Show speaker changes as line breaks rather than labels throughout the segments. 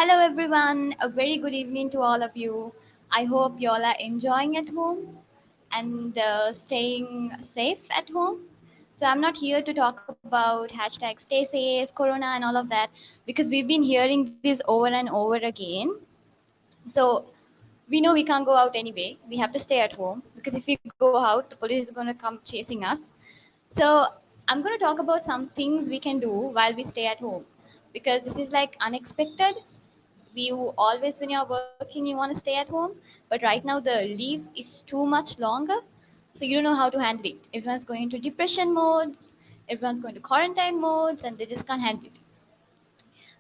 Hello, everyone. A very good evening to all of you. I hope you all are enjoying at home and staying safe at home. So, I'm not here to talk about hashtag stay safe, Corona, and all of that because we've been hearing this over and over again. So, we know we can't go out anyway. We have to stay at home because if we go out, the police is going to come chasing us. So, I'm going to talk about some things we can do while we stay at home because this is like unexpected. You always when you're working you want to stay at home, but right now the leave is too much longer, so you don't know how to handle it. Everyone's going into depression modes, everyone's going to quarantine modes, and they just can't handle it.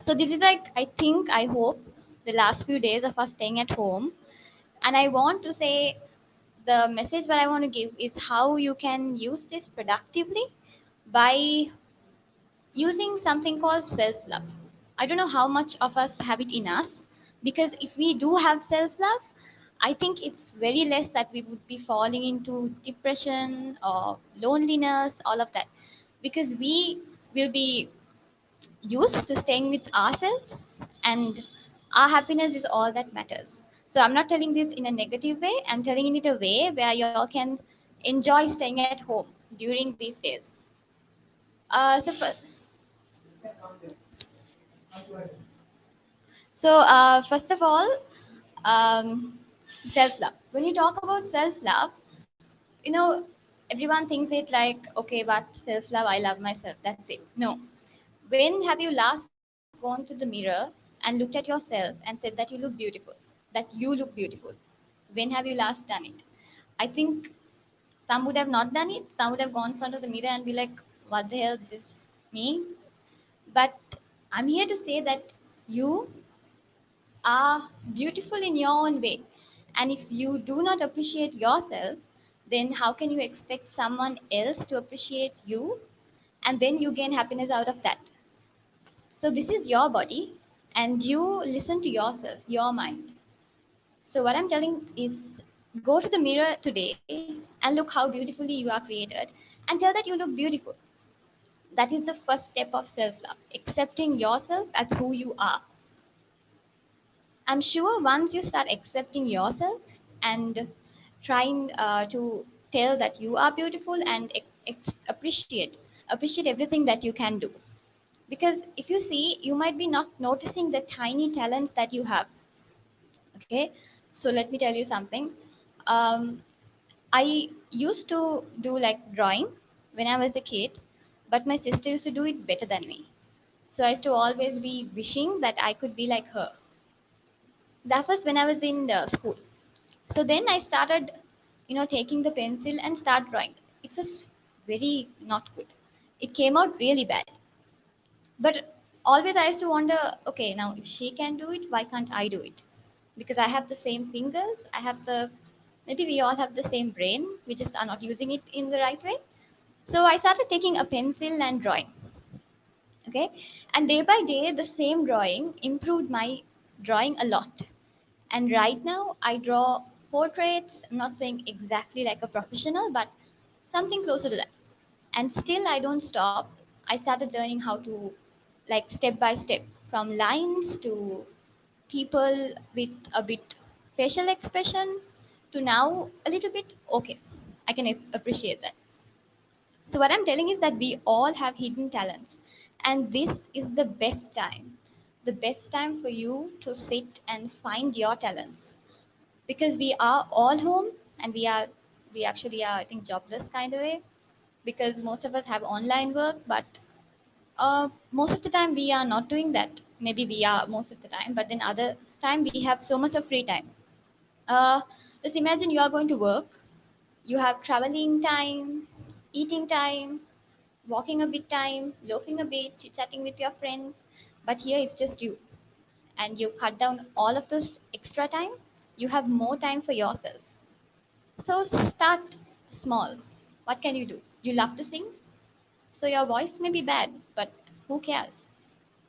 So this is like, I hope the last few days of us staying at home, and I want to say the message what I want to give is how you can use this productively by using something called self love. I don't know how much of us have it in us, because if we do have self love, I think it's very less that we would be falling into depression or loneliness, all of that, because we will be used to staying with ourselves, and our happiness is all that matters. So I'm not telling this in a negative way, I'm telling it a way where y'all can enjoy staying at home during these days. So first of all, self love. When you talk about self love, you know, everyone thinks it like, okay, but self love, I love myself, that's it. No. When have you last gone to the mirror and looked at yourself and said that you look beautiful? That you look beautiful? When have you last done it? I think some would have not done it. Some would have gone in front of the mirror and be like, what the hell, this is me? But I'm here to say that you are beautiful in your own way. And if you do not appreciate yourself, then how can you expect someone else to appreciate you? And then you gain happiness out of that. So, this is your body, and you listen to yourself, your mind. So, what I'm telling is go to the mirror today and look how beautifully you are created and tell that you look beautiful. That is the first step of self love, accepting yourself as who you are. I'm sure once you start accepting yourself and trying to tell that you are beautiful and appreciate everything that you can do. Because if you see, you might be not noticing the tiny talents that you have. Okay, so let me tell you something. Um, I used to do like drawing when I was a kid, but my sister used to do it better than me. So I used to always be wishing that I could be like her. That was when I was in the school. So then I started, taking the pencil and start drawing. It was very not good. It came out really bad. But always I used to wonder, okay, now if she can do it, why can't I do it? Because I have the same fingers. Maybe we all have the same brain. We just are not using it in the right way. So I started taking a pencil and drawing. Okay. And day by day, the same drawing improved my drawing a lot. And right now, I draw portraits. I'm not saying exactly like a professional, but something closer to that. And still, I don't stop. I started learning how to, like, step by step, from lines to people with a bit facial expressions to now a little bit. Okay, I can appreciate that. So, what I'm telling is that we all have hidden talents, and this is the best time for you to sit and find your talents, because we are all home, and we actually are, I think, jobless kind of way, because most of us have online work, but most of the time we are not doing that. Maybe we are most of the time, but then other time we have so much of free time. uh, just imagine you are going to work, you have traveling time, eating time, walking a bit time, loafing a bit, chit chatting with your friends, but here it's just you, and you cut down all of those extra time. You have more time for yourself. So start small. What can you do? You love to sing, so your voice may be bad, but who cares?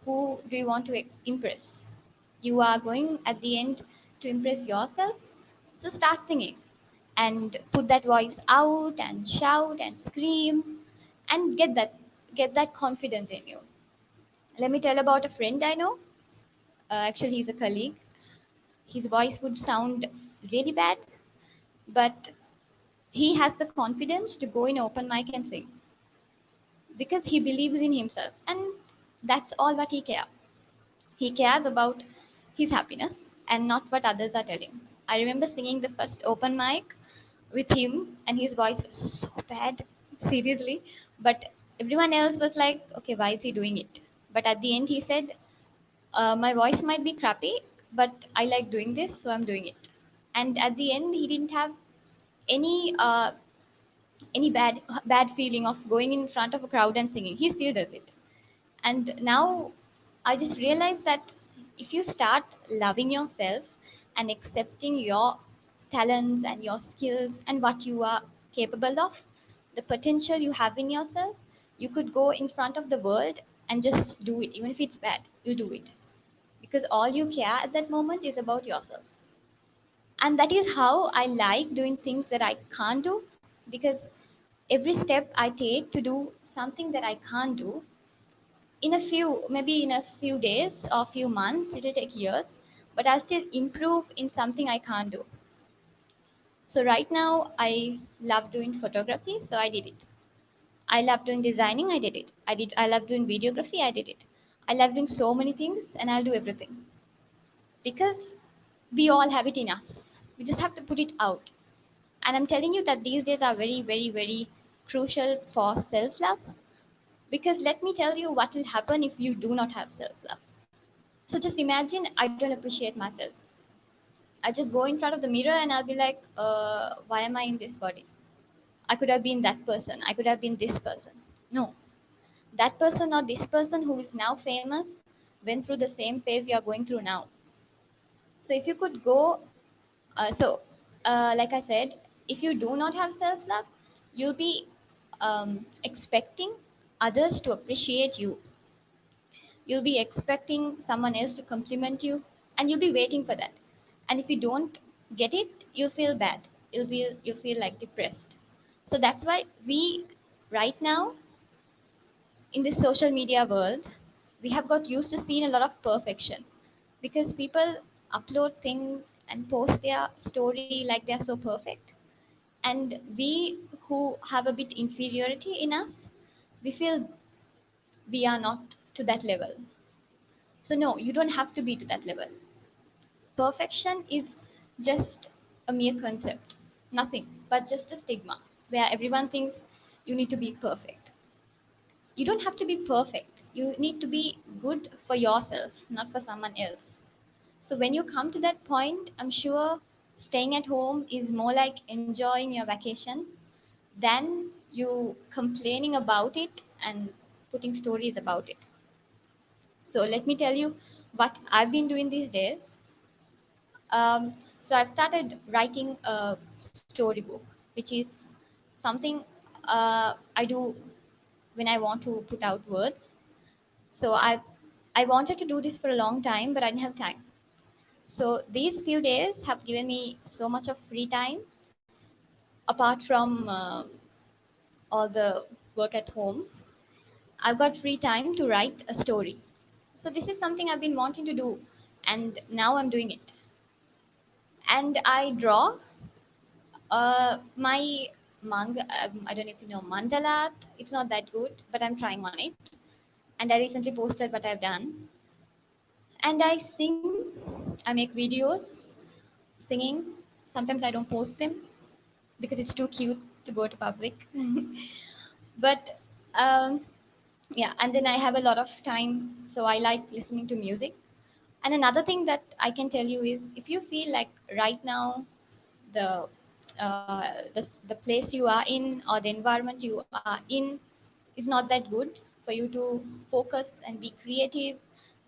Who do you want to impress? You are going at the end to impress yourself. So start singing and put that voice out and shout and scream and get that confidence in you. Let me tell about a friend I know. Actually, he's a colleague. His voice would sound really bad, but he has the confidence to go in open mic and sing because he believes in himself, and that's all what he cares. He cares about his happiness and not what others are telling. I remember singing the first open mic with him, and his voice was so bad, seriously. But everyone else was like, okay, why is he doing it? But at the end, he said, my voice might be crappy, but I like doing this, so I'm doing it. And at the end, he didn't have any any bad feeling of going in front of a crowd and singing. He still does it. And now I just realized that if you start loving yourself and accepting your talents and your skills and what you are capable of, the potential you have in yourself, you could go in front of the world and just do it. Even if it's bad, you do it. Because all you care at that moment is about yourself. And that is how I like doing things that I can't do, because every step I take to do something that I can't do, in a few, maybe in a few days or few months, it'll take years, but I'll still improve in something I can't do. So right now I love doing photography, so I did it. I love doing designing, I did it. I love doing videography, I did it. I love doing so many things, and I'll do everything because we all have it in us. We just have to put it out. And I'm telling you that these days are very, very, very crucial for self love, because let me tell you what will happen if you do not have self love. So just imagine I don't appreciate myself. I just go in front of the mirror and I'll be like, why am I in this body? I could have been that person. I could have been this person. No, that person or this person who is now famous went through the same phase you are going through now. So if you could go, like I said, if you do not have self love, you'll be expecting others to appreciate you. You'll be expecting someone else to compliment you, and you'll be waiting for that. And if you don't get it, you'll feel bad. You'll feel like depressed. So that's why we right now in this social media world, we have got used to seeing a lot of perfection, because people upload things and post their story like they're so perfect, and we who have a bit inferiority in us, we feel we are not to that level. So no, you don't have to be to that level. Perfection is just a mere concept, nothing but just a stigma where everyone thinks you need to be perfect. You don't have to be perfect. You need to be good for yourself, not for someone else. So when you come to that point, I'm sure staying at home is more like enjoying your vacation than you complaining about it and putting stories about it. So let me tell you what I've been doing these days. So I've started writing a storybook, which is something I do when I want to put out words. So I wanted to do this for a long time, but I didn't have time. So these few days have given me so much of free time, apart from all the work at home. I've got free time to write a story. So this is something I've been wanting to do, and now I'm doing it. And I draw. My manga, I don't know if you know mandala art. It's not that good, but I'm trying on it. And I recently posted what I've done. And I sing. I make videos singing. Sometimes I don't post them because it's too cute to go to public. But um, yeah, and then I have a lot of time, so I like listening to music. And another thing that I can tell you is, if you feel like right now the the place you are in or the environment you are in is not that good for you to focus and be creative,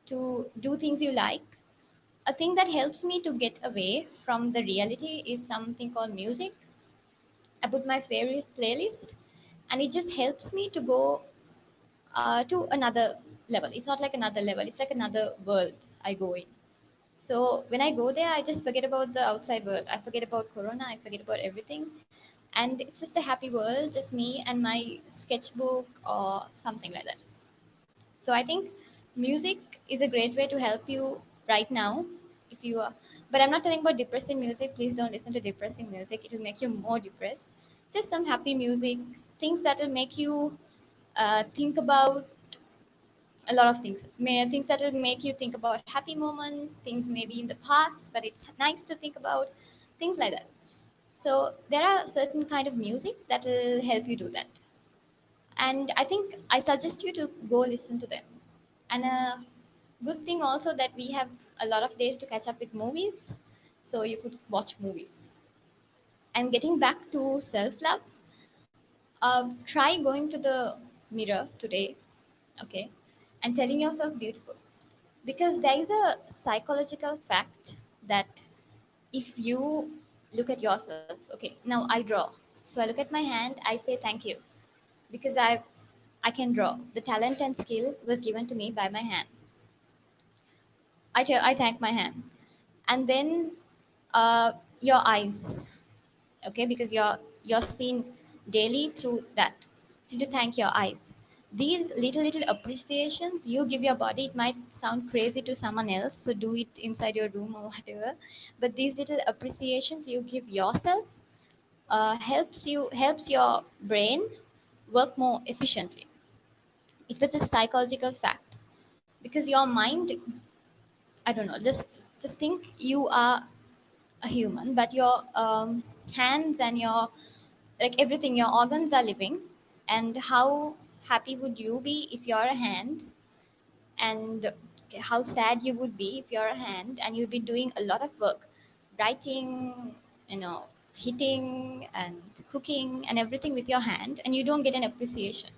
to do things you like, a thing that helps me to get away from the reality is something called music. I put my favorite playlist, and it just helps me to go to another level. It's not like another level, it's like another world I go in. So when I go there, I just forget about the outside world. I forget about Corona. I forget about everything. And it's just a happy world, just me and my sketchbook or something like that. So I think music is a great way to help you right now. If you are, but I'm not telling about depressing music. Please don't listen to depressing music. It will make you more depressed. Just some happy music, things that will make you think about a lot of things. Things that will make you think about happy moments, things maybe in the past, but it's nice to think about things like that. So there are certain kind of music that will help you do that. And I think I suggest you to go listen to them. And a good thing also that we have a lot of days to catch up with movies, so you could watch movies. And getting back to self love, try going to the mirror today, okay, and telling yourself beautiful. Because there is a psychological fact that if you look at yourself, okay, now I draw. So I look at my hand, I say thank you because I can draw. The talent and skill was given to me by my hand. I thank my hand. And then your eyes, okay, because you're seen daily through that. So to thank your eyes. These little appreciations you give your body, it might sound crazy to someone else, so do it inside your room or whatever. But these little appreciations you give yourself helps your brain work more efficiently. It was a psychological fact because your mind, I don't know, just think you are a human, but your hands and your like everything, your organs are living. And how happy would you be if you're a hand? And okay, how sad you would be if you're a hand and you'd be doing a lot of work, writing, you know, hitting and cooking and everything with your hand, and you don't get an appreciation.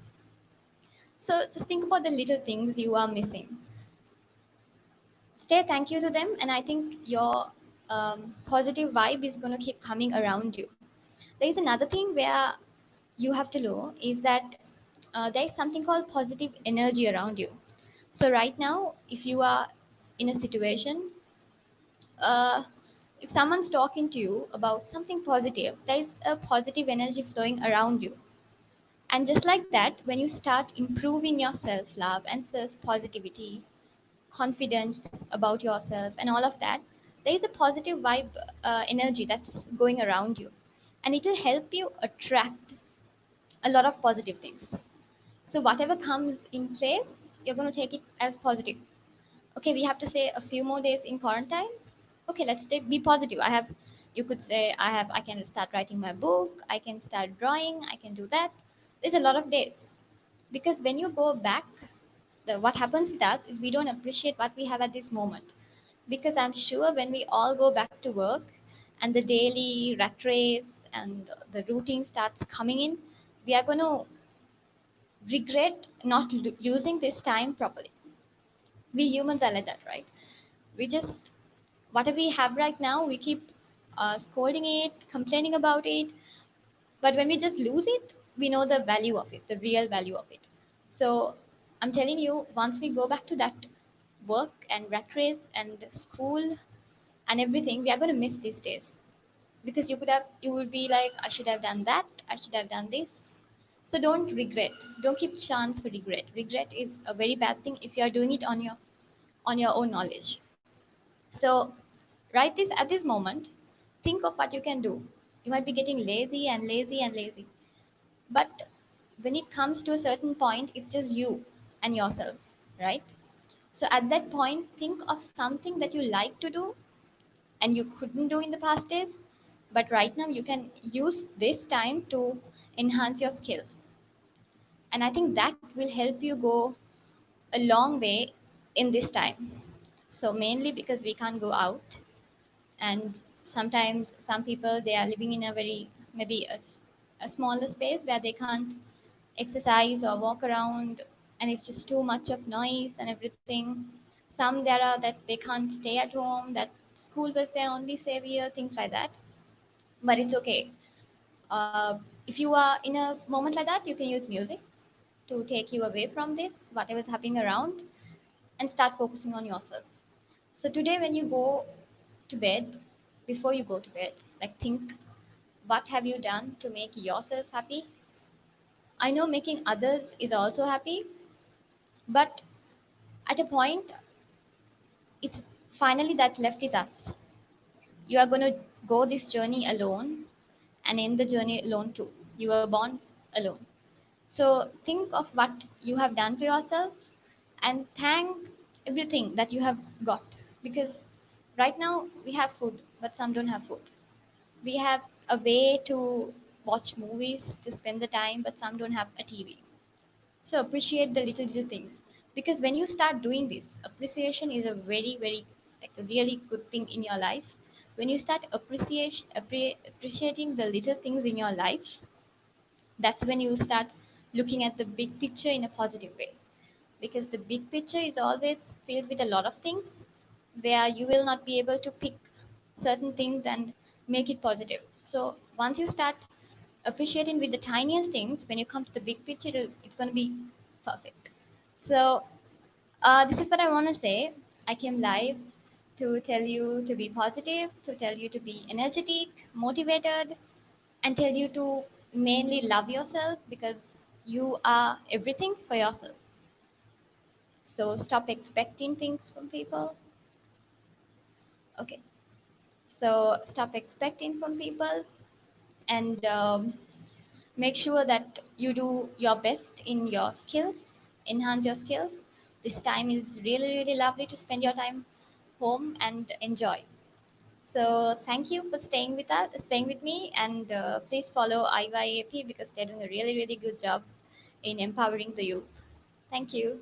So just think about the little things you are missing. Say thank you to them, and I think your positive vibe is going to keep coming around you. There is another thing where you have to know is that there is something called positive energy around you. So right now, if you are in a situation, uh, if someone's talking to you about something positive, there is a positive energy flowing around you. And just like that, when you start improving your self love and self positivity, confidence about yourself, and all of that, there is a positive vibe, energy that's going around you. And it will help you attract a lot of positive things. So, whatever comes in place, you're going to take it as positive. Okay, we have to say a few more days in quarantine. Okay, let's take be positive. You could say I can start writing my book, I can start drawing, I can do that. There's a lot of days. Because when you go back, what happens with us is we don't appreciate what we have at this moment. Because I'm sure when we all go back to work and the daily rat race and the routine starts coming in, we are going to regret not using this time properly. We humans are like that, right? We just, whatever we have right now, we keep scolding it, complaining about it. But when we just lose it, we know the value of it, the real value of it. So I'm telling you, once we go back to that work and rat race and school and everything, we are going to miss these days. Because you would be like, I should have done that, I should have done this. So don't regret. Don't keep chance for regret. Regret is a very bad thing if you are doing it on your own knowledge. So write this at this moment. Think of what you can do. You might be getting lazy and lazy and lazy. But when it comes to a certain point, it's just you and yourself, right? So at that point, think of something that you like to do and you couldn't do in the past days. But right now, you can use this time to enhance your skills. And I think that will help you go a long way in this time. So, mainly because we can't go out, and sometimes some people they are living in a very maybe a smaller space where they can't exercise or walk around, and it's just too much of noise and everything. Some there are that they can't stay at home, that school was their only savior, things like that. But it's okay. If you are in a moment like that, you can use music to take you away from this whatever's happening around and start focusing on yourself. So today when you go to bed, before you go to bed, like think, what have you done to make yourself happy? I know making others is also happy, but at a point, it's Finally, that's left is us. You are going to go this journey alone and end the journey alone too. You were born alone. So think of what you have done to yourself and thank everything that you have got. Because right now we have food, but some don't have food. We have a way to watch movies, to spend the time, but some don't have a TV. So appreciate the little things. Because when you start doing this, appreciation is a very, like a really good thing in your life. When you start appreciating the little things in your life, that's when you start looking at the big picture in a positive way, because the big picture is always filled with a lot of things where you will not be able to pick certain things and make it positive. So once you start appreciating with the tiniest things, when you come to the big picture, it's going to be perfect. So this is what I want to say. I came live to tell you to be positive, to tell you to be energetic, motivated, and tell you to mainly love yourself, because you are everything for yourself. So stop expecting things from people. Okay. So stop expecting from people, and make sure that you do your best in your skills, enhance your skills. This time is really lovely to spend your time home and enjoy. So thank you for staying with me, and please follow IYAP because they're doing a really good job in empowering the youth. Thank you.